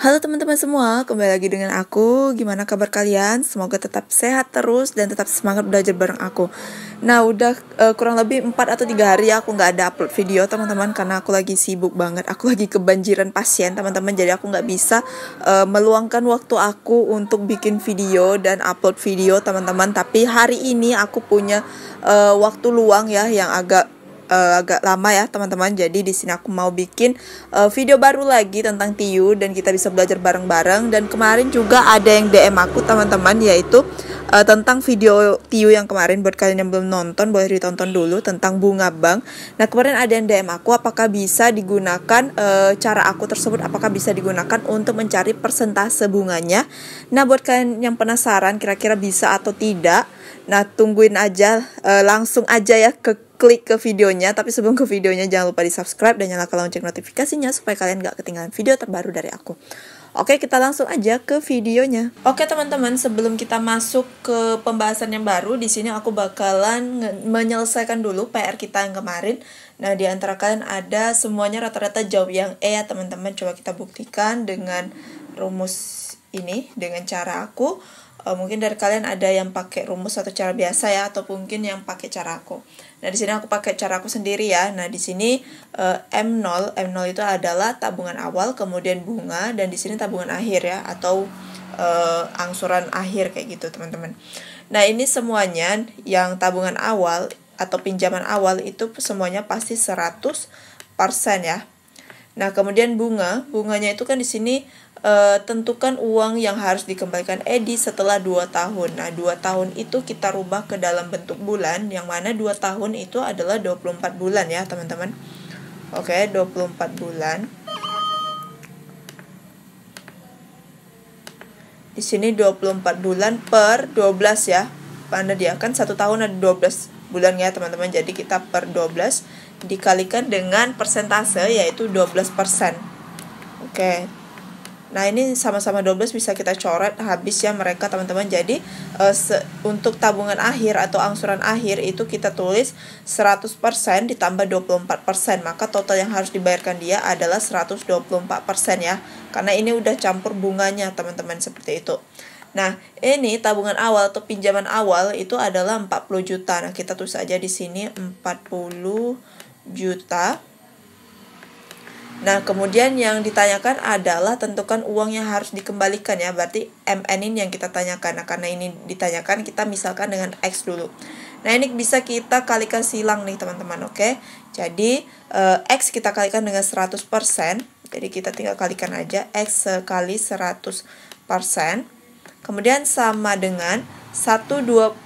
Halo teman-teman semua, kembali lagi dengan aku. Gimana kabar kalian? Semoga tetap sehat terus dan tetap semangat belajar bareng aku. Nah, udah kurang lebih 4 atau 3 hari aku gak ada upload video teman-teman, karena aku lagi sibuk banget. Aku lagi kebanjiran pasien teman-teman, jadi aku gak bisa meluangkan waktu aku untuk bikin video dan upload video teman-teman. Tapi hari ini aku punya waktu luang ya, yang agak lama ya teman-teman. Jadi di sini aku mau bikin video baru lagi tentang TIU dan kita bisa belajar bareng-bareng. Dan kemarin juga ada yang DM aku teman-teman, yaitu tentang video TIU yang kemarin. Buat kalian yang belum nonton, boleh ditonton dulu, tentang bunga bank. Nah, kemarin ada yang DM aku apakah bisa digunakan, cara aku tersebut apakah bisa digunakan untuk mencari persentase bunganya. Nah, buat kalian yang penasaran kira-kira bisa atau tidak, nah tungguin aja, langsung aja ya klik ke videonya. Tapi sebelum ke videonya, jangan lupa di subscribe dan nyalakan lonceng notifikasinya supaya kalian gak ketinggalan video terbaru dari aku. Oke, kita langsung aja ke videonya. Oke teman-teman, sebelum kita masuk ke pembahasan yang baru, di sini aku bakalan menyelesaikan dulu PR kita yang kemarin. Nah, di antara kalian ada semuanya rata-rata jawab yang E ya teman-teman. Coba kita buktikan dengan rumus ini, dengan cara aku. Mungkin dari kalian ada yang pakai rumus atau cara biasa ya, atau mungkin yang pakai cara aku. Nah, di sini aku pakai cara aku sendiri ya. Nah, di sini M0 itu adalah tabungan awal, kemudian bunga, dan di sini tabungan akhir ya, atau angsuran akhir kayak gitu teman-teman. Nah, ini semuanya yang tabungan awal atau pinjaman awal itu semuanya pasti 100% ya. Nah, kemudian bunganya itu kan di sini tentukan uang yang harus dikembalikan Edi setelah 2 tahun. Nah, 2 tahun itu kita rubah ke dalam bentuk bulan, yang mana 2 tahun itu adalah 24 bulan ya, teman-teman. Oke, 24 bulan. Di sini 24 bulan per 12 ya. Mana dia kan 1 tahun ada 12 bulan ya, teman-teman. Jadi kita per 12 dikalikan dengan persentase, yaitu 12%. Oke. Nah, ini sama-sama 12 bisa kita coret habis ya mereka teman-teman. Jadi untuk tabungan akhir atau angsuran akhir itu kita tulis 100% ditambah 24%. Maka total yang harus dibayarkan dia adalah 124% ya. Karena ini udah campur bunganya teman-teman, seperti itu. Nah, ini tabungan awal atau pinjaman awal itu adalah 40 juta. Nah, kita tulis aja di sini 40 juta. Nah, kemudian yang ditanyakan adalah tentukan uang yang harus dikembalikan ya. Berarti MN ini yang kita tanyakan. Nah, karena ini ditanyakan, kita misalkan dengan X dulu. Nah, ini bisa kita kalikan silang nih teman-teman, oke. Jadi, X kita kalikan dengan 100%. Jadi, kita tinggal kalikan aja X kali 100%. Kemudian sama dengan 124%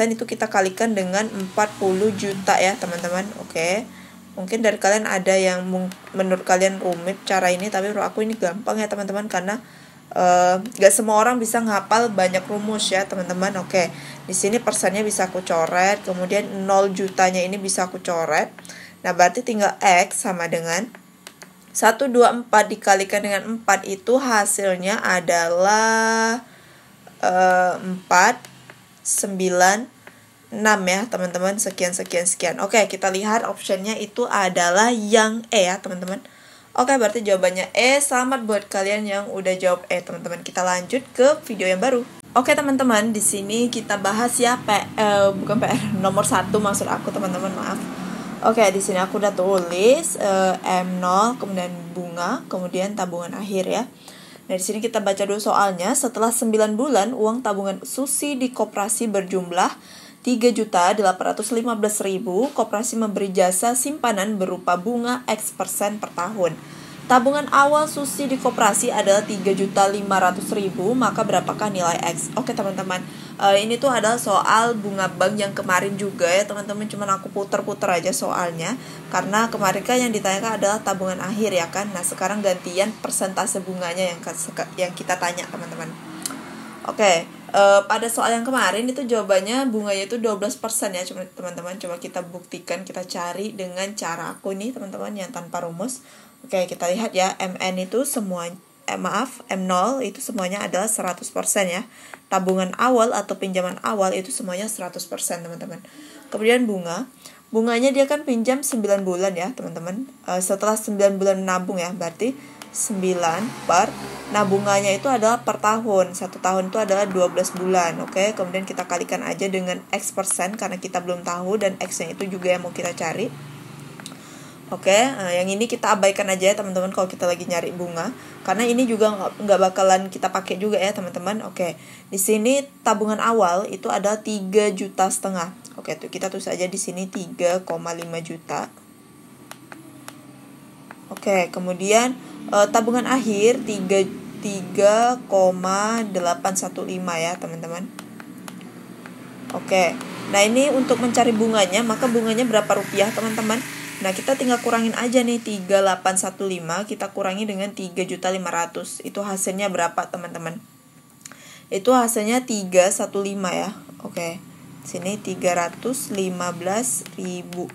itu kita kalikan dengan 40 juta ya teman-teman, oke. Mungkin dari kalian ada yang menurut kalian rumit cara ini, tapi menurut aku ini gampang ya teman-teman, karena gak semua orang bisa ngapal banyak rumus ya teman-teman. Oke, di sini persennya bisa aku coret, kemudian 0 jutanya ini bisa aku coret. Nah, berarti tinggal X sama dengan 124 dikalikan dengan 4, itu hasilnya adalah 496 ya teman-teman, sekian. Oke, kita lihat optionnya itu adalah yang E ya teman-teman. Oke, berarti jawabannya E. Selamat buat kalian yang udah jawab E teman-teman. Kita lanjut ke video yang baru. Oke teman-teman, di sini kita bahas ya bukan PR nomor 1 maksud aku teman-teman, maaf. Oke, di sini aku udah tulis M0, kemudian bunga, kemudian tabungan akhir ya. Nah, di sini kita baca dulu soalnya. Setelah 9 bulan, uang tabungan Susi di koperasi berjumlah 3.815.000. Koperasi memberi jasa simpanan berupa bunga X% per tahun. Tabungan awal Susi di koperasi adalah 3.500.000, maka berapakah nilai X? Oke teman-teman, ini tuh adalah soal bunga bank yang kemarin juga ya teman-teman. Cuman aku puter-puter aja soalnya, karena kemarin kan yang ditanyakan adalah tabungan akhir ya kan. Nah, sekarang gantian persentase bunganya yang kita tanya teman-teman. Oke, pada soal yang kemarin itu jawabannya bunganya itu 12% ya teman-teman. Coba kita buktikan, kita cari dengan cara aku nih teman-teman, yang tanpa rumus. Oke, kita lihat ya, MN itu semua M0 itu semuanya adalah 100% ya. Tabungan awal atau pinjaman awal itu semuanya 100% teman-teman. Kemudian bunganya dia kan pinjam 9 bulan ya teman-teman. Setelah 9 bulan menabung ya, berarti 9 per, nah bunganya itu adalah per tahun, 1 tahun itu adalah 12 bulan. Oke, kemudian kita kalikan aja dengan X persen karena kita belum tahu, dan X nya itu juga yang mau kita cari. Oke, nah yang ini kita abaikan aja ya teman-teman kalau kita lagi nyari bunga, karena ini juga nggak bakalan kita pakai juga ya teman-teman. Oke, di sini tabungan awal itu adalah 3,5 juta. Oke, tuh kita tulis aja di sini 3,5 juta. Oke, kemudian tabungan akhir 3,815 ya teman-teman. Oke, nah ini untuk mencari bunganya, maka bunganya berapa rupiah teman-teman? Nah kita tinggal kurangin aja nih, 3,815 kita kurangi dengan 3.500.000. Itu hasilnya berapa teman-teman? Itu hasilnya 315 ya. Oke, sini 315.000.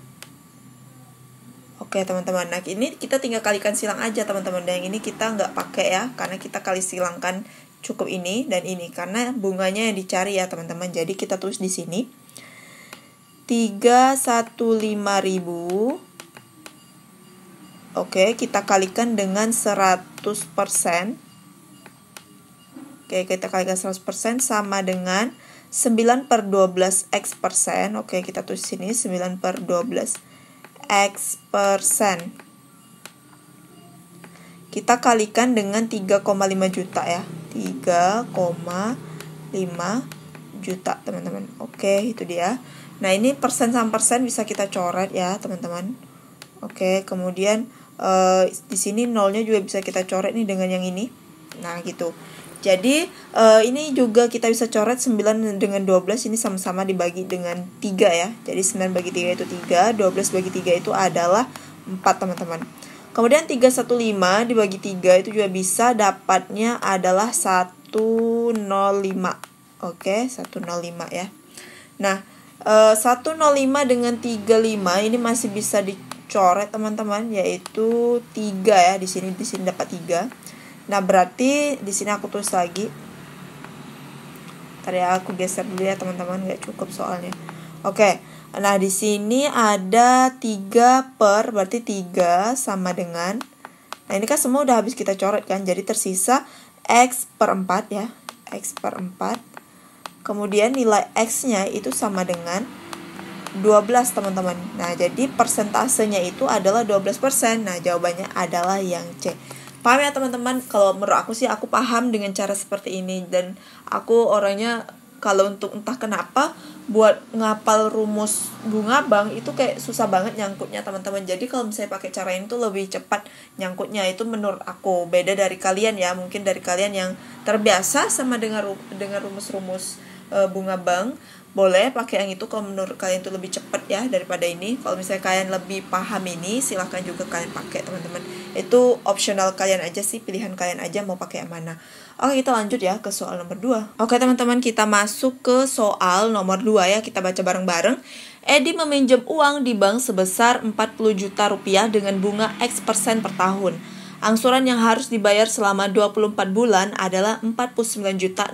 Oke teman-teman, nah ini kita tinggal kalikan silang aja teman-teman. Dan yang ini kita nggak pakai ya, karena kita kali silangkan cukup ini dan ini, karena bunganya yang dicari ya teman-teman. Jadi kita tulis di sini 315.000. Oke, kita kalikan dengan 100%. Oke, kita kalikan 100% sama dengan 9 per 12 X persen. Oke, kita tulis sini 9 per 12 X persen. Kita kalikan dengan 3,5 juta ya. 3,5 juta teman-teman. Oke, itu dia. Nah, ini persen sama persen bisa kita coret ya teman-teman. Oke, kemudian di sini nolnya juga bisa kita coret nih dengan yang ini. Nah, gitu. Jadi ini juga kita bisa coret 9 dengan 12 ini sama-sama dibagi dengan 3 ya. Jadi 9 bagi 3 itu 3, 12 bagi 3 itu adalah 4 teman-teman. Kemudian 315 dibagi 3 itu juga bisa, dapatnya adalah 105. Oke, 105 ya. Nah, 105 dengan 35 ini masih bisa dicoret teman-teman, yaitu 3 ya. Di sini dapat 3. Nah, berarti di sini aku tulis lagi. Ntar ya, aku geser dulu ya teman-teman, nggak cukup soalnya. Oke. Nah, di sini ada 3 per, berarti 3 sama dengan, nah ini kan semua udah habis kita coret kan, jadi tersisa X per 4 ya, X per 4. Kemudian nilai X-nya itu sama dengan 12 teman-teman. Nah, jadi persentasenya itu adalah 12%. Nah, jawabannya adalah yang C. Paham ya teman-teman? Kalau menurut aku sih, aku paham dengan cara seperti ini. Dan aku orangnya kalau untuk entah kenapa buat ngapal rumus bunga bank itu kayak susah banget nyangkutnya teman-teman. Jadi kalau misalnya pakai cara ini tuh lebih cepat nyangkutnya. Itu menurut aku. Beda dari kalian ya. Mungkin dari kalian yang terbiasa sama dengan rumus-rumus bunga bank, boleh pakai yang itu kalau menurut kalian itu lebih cepat ya daripada ini. Kalau misalnya kalian lebih paham ini, silahkan juga kalian pakai teman-teman. Itu optional kalian aja sih, pilihan kalian aja mau pakai yang mana. Oke, kita lanjut ya ke soal nomor 2. Oke teman-teman, kita masuk ke soal nomor 2 ya. Kita baca bareng-bareng. Edi meminjam uang di bank sebesar 40 juta rupiah dengan bunga X persen per tahun. Angsuran yang harus dibayar selama 24 bulan adalah 49.600.000.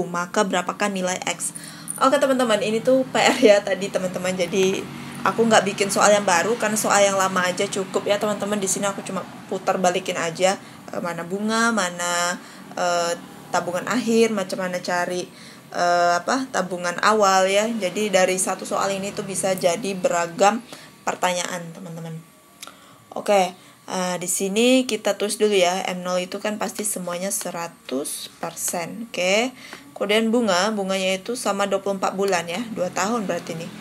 Maka berapakah nilai X? Oke teman-teman, ini tuh PR ya tadi teman-teman. Jadi aku nggak bikin soal yang baru karena soal yang lama aja cukup ya teman-teman. Di sini aku cuma putar balikin aja mana bunga, mana tabungan akhir, macam mana cari tabungan awal ya. Jadi dari satu soal ini tuh bisa jadi beragam pertanyaan teman-teman. Oke. Di sini kita tulis dulu ya, M0 itu kan pasti semuanya 100%. Oke. Kemudian bunganya itu sama 24 bulan ya, 2 tahun berarti nih.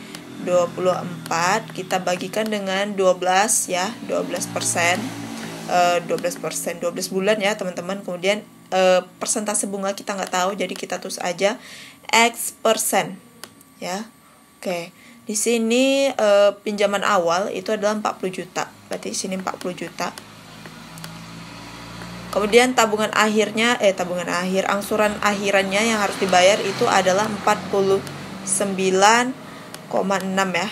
24 kita bagikan dengan 12 ya, 12%. 12 bulan ya teman-teman. Kemudian persentase bunga kita nggak tahu, jadi kita tulis aja X persen ya. Oke. Di sini pinjaman awal itu adalah 40 juta. Berarti di sini 40 juta. Kemudian tabungan akhir, angsuran akhirannya yang harus dibayar itu adalah 49,6 ya.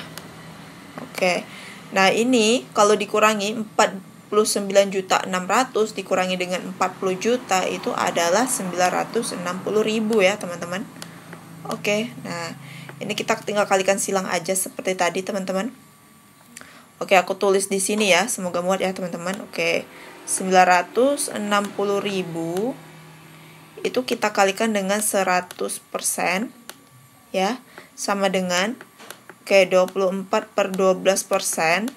Oke. Nah, ini kalau dikurangi 49.600.000 dikurangi dengan 40 juta itu adalah 960.000 ya, teman-teman. Oke. Nah, ini kita tinggal kalikan silang aja seperti tadi teman-teman. Oke, aku tulis di sini ya, semoga muat ya teman-teman. Oke, 960.000 itu kita kalikan dengan 100% ya, sama dengan 24 per 12%.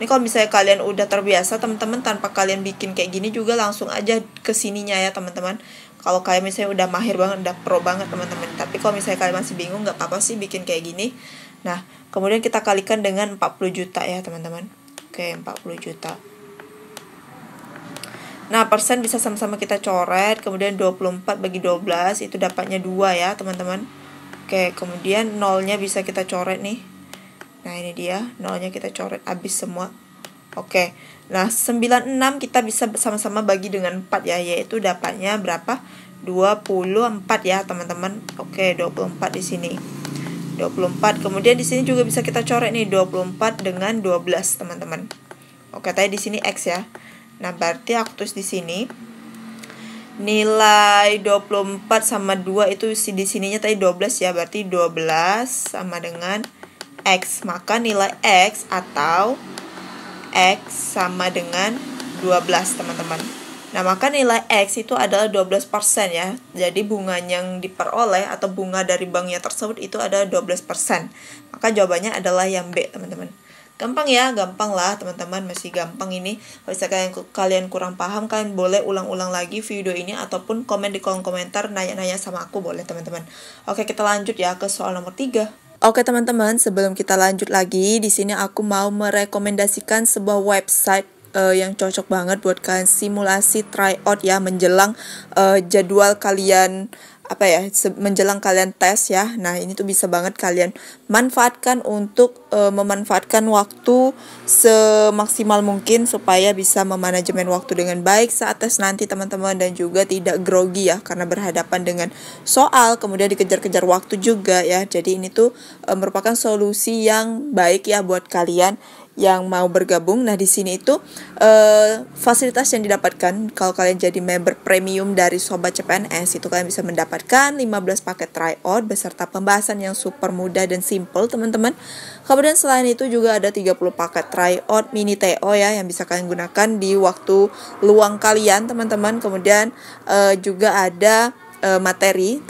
Ini kalau misalnya kalian udah terbiasa teman-teman, tanpa kalian bikin kayak gini juga langsung aja ke sininya ya teman-teman. Kalau kalian misalnya udah mahir banget, udah pro banget teman-teman. Tapi kalau misalnya kalian masih bingung, nggak apa-apa sih bikin kayak gini. Nah, kemudian kita kalikan dengan 40 juta ya teman-teman. Oke, 40 juta. Nah, persen bisa sama-sama kita coret. Kemudian 24 bagi 12 itu dapatnya 2 ya teman-teman. Oke, kemudian nolnya bisa kita coret nih. Nah, ini dia, nolnya kita coret habis semua. Oke, nah 96 kita bisa sama-sama bagi dengan 4 ya, yaitu dapatnya berapa? 24 ya teman-teman. Oke, 24 di sini. 24. Kemudian di sini juga bisa kita coret nih, 24 dengan 12 teman-teman. Oke, tadi di sini X ya. Nah, berarti aku tulis di sini nilai 24 sama 2 itu di sininya tadi 12 ya, berarti 12 sama dengan X. Maka nilai X atau X sama dengan 12 teman-teman. Nah, maka nilai X itu adalah 12% ya. Jadi bunga yang diperoleh atau bunga dari banknya tersebut itu adalah 12%. Maka jawabannya adalah yang B teman-teman. Gampang ya, gampang lah teman-teman, masih gampang ini. Kalau misalnya kalian kurang paham, kalian boleh ulang-ulang lagi video ini ataupun komen di kolom komentar, nanya-nanya sama aku boleh teman-teman. Oke, kita lanjut ya ke soal nomor 3. Oke teman-teman, sebelum kita lanjut lagi, di sini aku mau merekomendasikan sebuah website yang cocok banget buat kalian simulasi tryout ya, menjelang jadwal kalian menjelang kalian tes ya. Nah, ini tuh bisa banget kalian manfaatkan untuk memanfaatkan waktu semaksimal mungkin supaya bisa memanajemen waktu dengan baik saat tes nanti teman-teman, dan juga tidak grogi ya karena berhadapan dengan soal kemudian dikejar-kejar waktu juga ya. Jadi ini tuh merupakan solusi yang baik ya buat kalian yang mau bergabung. Nah, di sini itu fasilitas yang didapatkan kalau kalian jadi member premium dari Sobat CPNS, itu kalian bisa mendapatkan 15 paket tryout beserta pembahasan yang super mudah dan simple teman-teman. Kemudian selain itu juga ada 30 paket tryout mini TO ya yang bisa kalian gunakan di waktu luang kalian teman-teman. Kemudian juga ada materi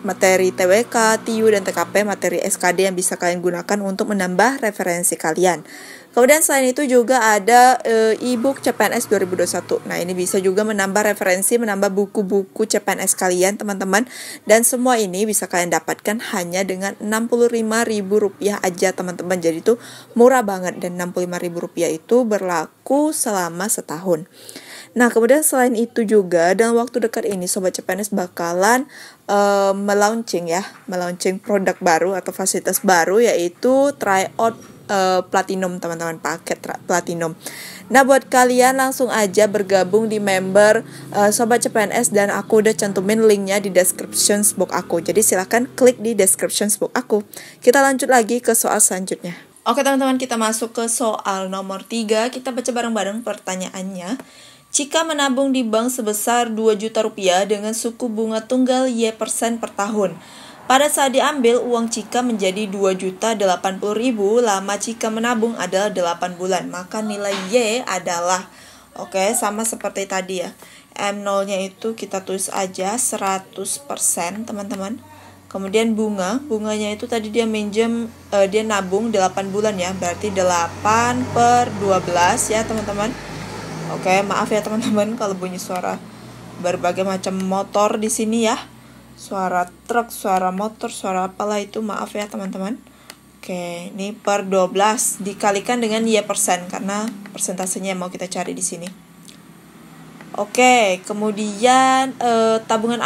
TWK, TIU, dan TKP, materi SKD yang bisa kalian gunakan untuk menambah referensi kalian. Kemudian selain itu juga ada e-book CPNS 2021. Nah, ini bisa juga menambah referensi, menambah buku-buku CPNS kalian teman-teman. Dan semua ini bisa kalian dapatkan hanya dengan Rp65.000 aja teman-teman. Jadi itu murah banget, dan Rp65.000 itu berlaku selama setahun. Nah, kemudian selain itu juga dalam waktu dekat ini Sobat CPNS bakalan melaunching produk baru atau fasilitas baru, yaitu tryout platinum teman-teman, paket platinum. Nah, buat kalian langsung aja bergabung di member Sobat CPNS, dan aku udah cantumin linknya di description box aku. Jadi silahkan klik di description box aku. Kita lanjut lagi ke soal selanjutnya. Oke teman-teman, kita masuk ke soal nomor 3. Kita baca bareng-bareng pertanyaannya. Jika menabung di bank sebesar Rp2 juta dengan suku bunga tunggal Y% per tahun, pada saat diambil uang Cika menjadi Rp2.080.000, lama Cika menabung adalah 8 bulan, maka nilai Y adalah, sama seperti tadi ya, M0-nya itu kita tulis aja 100% teman-teman. Kemudian bunganya itu tadi dia dia nabung 8 bulan ya, berarti 8 per 12 ya teman-teman. Maaf ya teman-teman kalau bunyi suara berbagai macam motor di sini ya. Suara truk, suara motor, suara apalah itu, maaf ya teman-teman. Ini per 12 dikalikan dengan Y% karena persentasenya mau kita cari di sini. Kemudian tabungan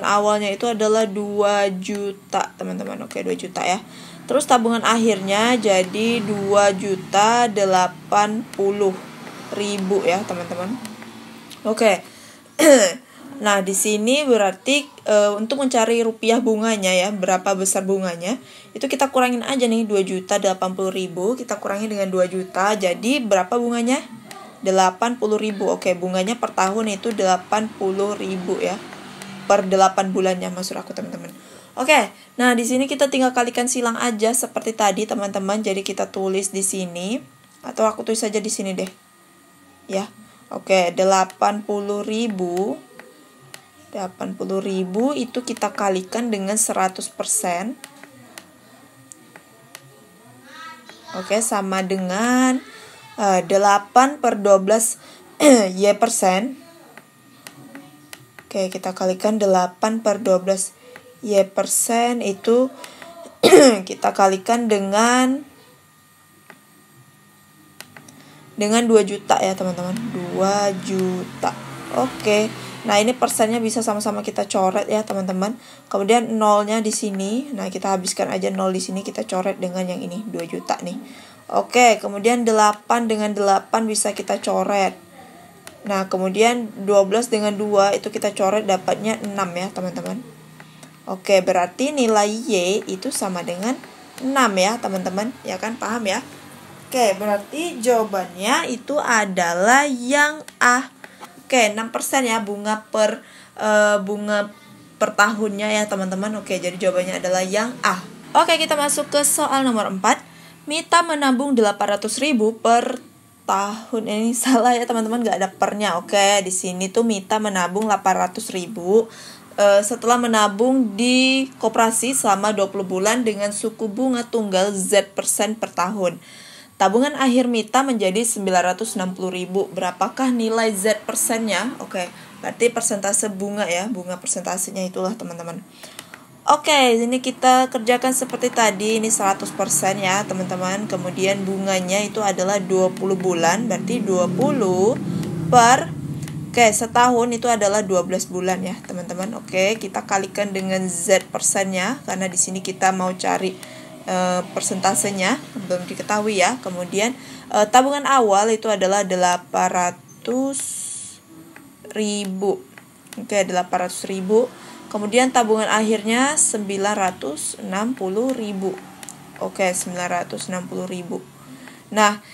awalnya itu adalah 2 juta teman-teman. 2 juta ya. Terus tabungan akhirnya jadi 2.080.000 ya teman-teman. Nah, di sini berarti untuk mencari rupiah bunganya ya, berapa besar bunganya, itu kita kurangin aja nih 2.080.000, kita kurangi dengan 2 juta, jadi berapa bunganya? 80.000. Bunganya per tahun itu 80.000 ya. Per 8 bulannya maksud aku teman-teman. Nah di sini kita tinggal kalikan silang aja seperti tadi teman-teman. Jadi kita tulis di sini Atau aku tulis saja di sini deh. Ya. Oke, 80.000. 80.000 itu kita kalikan dengan 100%. Oke, sama dengan 8/12 Y%. Oke, kita kalikan 8/12 Y% itu kita kalikan dengan 2 juta ya teman-teman. 2 juta. Oke. Nah, ini persennya bisa sama-sama kita coret ya teman-teman. Kemudian nolnya di sini. Nah, kita habiskan aja nol di sini, kita coret dengan yang ini 2 juta nih. Oke, kemudian 8 dengan 8 bisa kita coret. Nah, kemudian 12 dengan 2 itu kita coret, dapatnya 6 ya teman-teman. Oke, berarti nilai Y itu sama dengan 6 ya teman-teman. Ya kan, paham ya? Oke, berarti jawabannya itu adalah yang A. Oke, 6% ya bunga per tahunnya ya teman-teman. Oke, jadi jawabannya adalah yang A. Oke, kita masuk ke soal nomor 4. Mita menabung 800.000 per tahun. Ini salah ya teman-teman, gak ada pernya. Oke, di sini tuh Mita menabung 800.000 setelah menabung di koperasi selama 20 bulan dengan suku bunga tunggal Z% per tahun. Tabungan akhir Mita menjadi 960.000. Berapakah nilai Z persennya? Oke, berarti persentase bunga ya. Bunga persentasenya itulah teman-teman. Oke, ini kita kerjakan seperti tadi. Ini 100% ya teman-teman. Kemudian bunganya itu adalah 20 bulan. Berarti 20 per... Oke, setahun itu adalah 12 bulan ya teman-teman. Oke, kita kalikan dengan Z persennya. Karena di sini kita mau cari persentasenya, belum diketahui ya. Kemudian tabungan awal itu adalah 800.000. Oke, 800.000. Kemudian tabungan akhirnya 960.000. Oke, 960.000. Nah,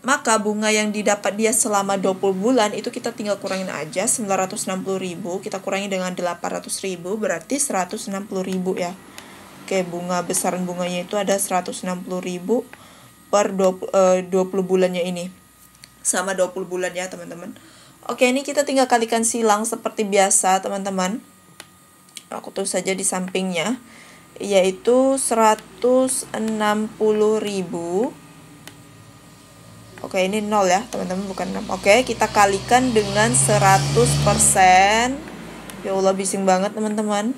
maka bunga yang didapat dia selama 20 bulan itu kita tinggal kurangin aja 960.000, kita kurangi dengan 800.000, berarti 160.000 ya. Oke, bunga besaran bunganya itu ada 160.000 per 20 bulannya ini. Selama 20 bulan ya, teman-teman. Oke, ini kita tinggal kalikan silang seperti biasa, teman-teman. Aku tulis saja di sampingnya, yaitu 160.000. Oke, ini 0 ya, teman-teman, bukan 6. Oke, kita kalikan dengan 100%. Ya Allah, bising banget, teman-teman.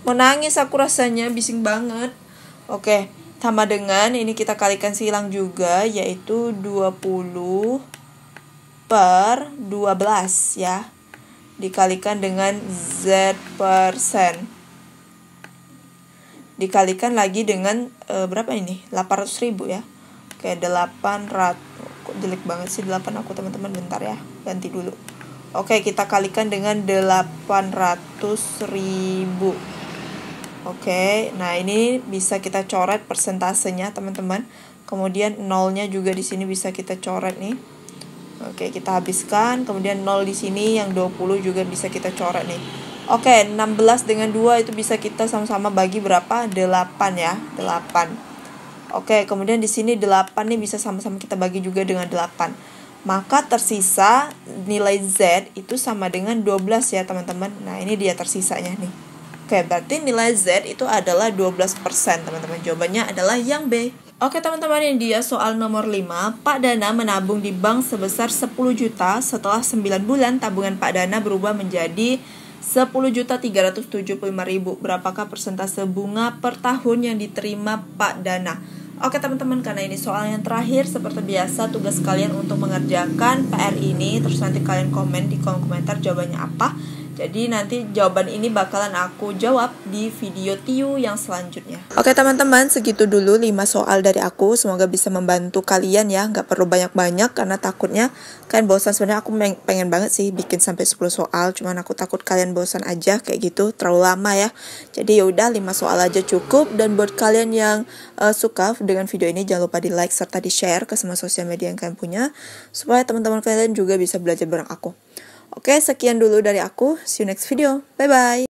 Menangis aku rasanya, bising banget. Oke, sama dengan ini kita kalikan silang juga, yaitu 20 per 12 ya. Dikalikan dengan Z persen. Dikalikan lagi dengan berapa ini? 800.000 ya. Oke, 800. Kok jelek banget sih 8 aku, teman-teman, bentar ya. Ganti dulu. Oke, kita kalikan dengan 800.000. Oke, nah ini bisa kita coret persentasenya, teman-teman. Kemudian nolnya juga di sini bisa kita coret nih. Oke, kita habiskan. Kemudian 0 di sini, yang 20 juga bisa kita coret nih. Oke, 16 dengan 2 itu bisa kita sama-sama bagi berapa? 8 ya, 8. Oke, kemudian di sini 8 nih bisa sama-sama kita bagi juga dengan 8. Maka tersisa nilai Z itu sama dengan 12 ya, teman-teman. Nah, ini dia tersisanya nih. Oke, berarti nilai Z itu adalah 12%, teman-teman. Jawabannya adalah yang B. Oke, teman-teman, ini dia soal nomor 5. Pak Dana menabung di bank sebesar 10 juta. Setelah 9 bulan, tabungan Pak Dana berubah menjadi 10.375.000. Berapakah persentase bunga per tahun yang diterima Pak Dana? Oke, teman-teman, karena ini soal yang terakhir, seperti biasa tugas kalian untuk mengerjakan PR ini. Terus nanti kalian komen di kolom komentar jawabannya apa. Jadi nanti jawaban ini bakalan aku jawab di video Tiu yang selanjutnya. Oke, teman-teman, segitu dulu 5 soal dari aku. Semoga bisa membantu kalian ya. Nggak perlu banyak-banyak karena takutnya kalian bosan. Sebenarnya aku pengen banget sih bikin sampai 10 soal. Cuman aku takut kalian bosan aja kayak gitu. Terlalu lama ya. Jadi yaudah 5 soal aja cukup. Dan buat kalian yang suka dengan video ini, jangan lupa di like serta di share ke semua sosial media yang kalian punya. Supaya teman-teman kalian juga bisa belajar bareng aku. Oke, sekian dulu dari aku. See you next video. Bye-bye.